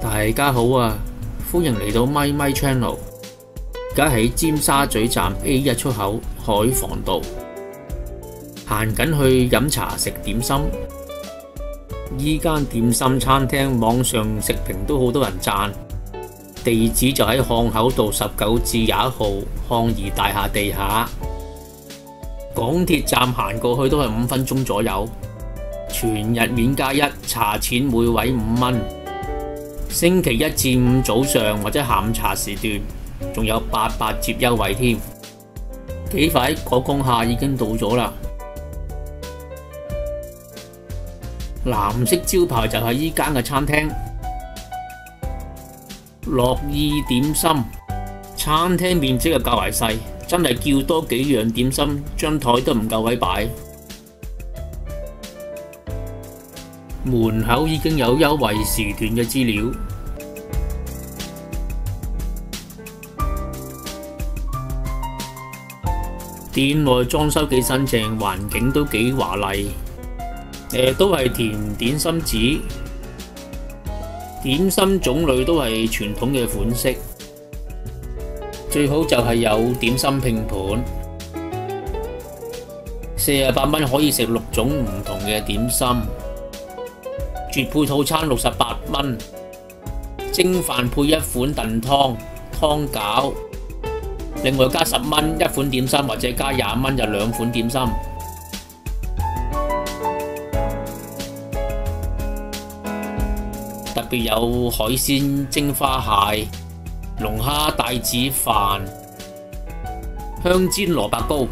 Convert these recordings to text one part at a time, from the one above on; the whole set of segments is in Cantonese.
大家好啊，歡迎嚟到咪咪 channel。而家喺尖沙咀站 A1 出口海防道，行緊去飲茶食點心。依間點心餐廳網上食評都好多人讚，地址就喺漢口道19至21號漢怡大廈地下。港鐵站行過去都係5分鐘左右。全日免加1，茶錢每位5蚊。星期一至五早上或者下午茶時段，仲有88折優惠添。幾快講下已經到咗啦。藍色招牌就係依間嘅餐廳，樂意點心。餐廳面積又較為細，真係叫多幾樣點心，張台都唔夠位擺。門口已經有優惠時段嘅資料。店內裝修幾新淨，環境都幾華麗。都係甜點心紙，點心種類都係傳統嘅款式。最好就係有點心拼盤，48蚊可以食6種唔同嘅點心。絕配套餐68蚊，蒸飯配1款燉湯、湯餃，另外加10蚊1款點心，或者加20蚊就2款點心。特別有海鮮蒸花蟹、龍蝦帶子飯、香煎蘿蔔糕。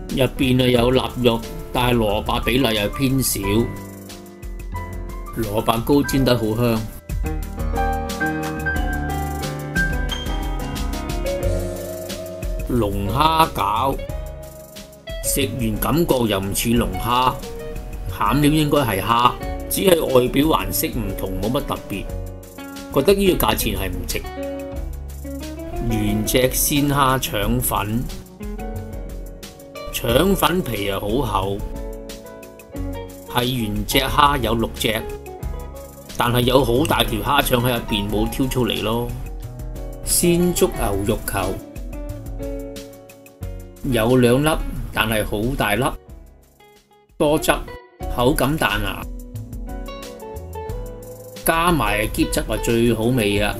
入邊有臘肉，但係蘿蔔比例又偏少。蘿蔔糕煎得好香。龍蝦餃食完感覺又唔似龍蝦，餡料應該係蝦，只係外表顏色唔同，冇乜特別。覺得呢個價錢係唔值。原隻鮮蝦腸粉。腸粉皮又好厚，係原隻蝦有6隻，但係有好大條蝦腸喺入邊冇挑出嚟咯。鮮竹牛肉球有2粒，但係好大粒，多汁，口感彈牙，加埋喼汁係最好味啊！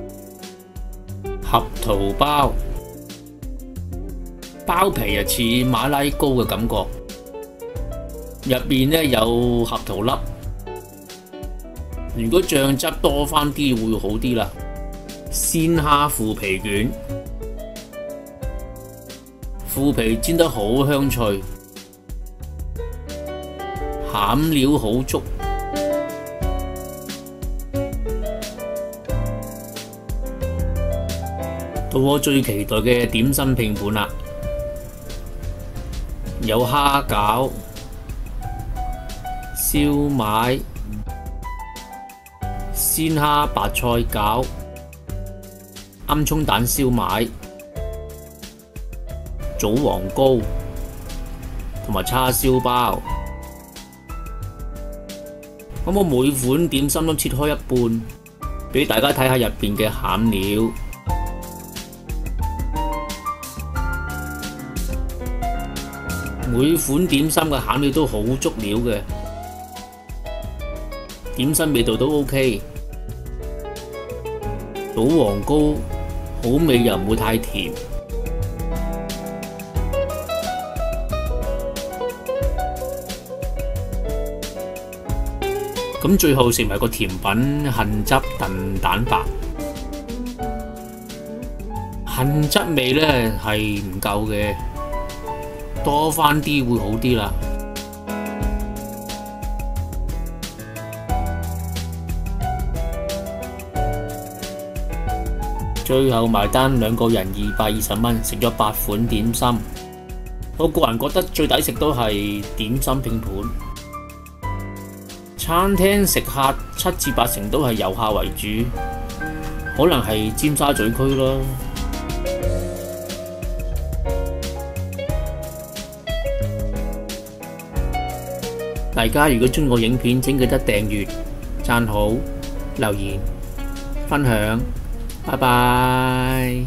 合桃包。包皮又似馬拉糕嘅感覺，入邊有合桃粒。如果醬汁多返啲會好啲啦。鮮蝦腐皮卷，腐皮煎得好香脆，餡料好足。到我最期待嘅點心拼盤啦！有蝦餃、燒賣、鮮蝦白菜餃、鵪鶉蛋燒賣、棗黃糕同埋叉燒包。咁我每款點心都切開一半，俾大家睇下入邊嘅餡料。每款點心嘅餡料都好足料嘅，點心味道都 OK。棗黃糕好味又唔會太甜。咁最後食埋個甜品杏汁燉蛋白，杏汁味呢係唔夠嘅。多返啲會好啲啦。最後埋單2個人220蚊，食咗8款點心。我個人覺得最抵食都係點心拼盤。餐廳食客7至8成都係遊客為主，可能係尖沙咀區啦。大家如果鍾意個影片，請記得訂閱、讚好、留言、分享。拜拜。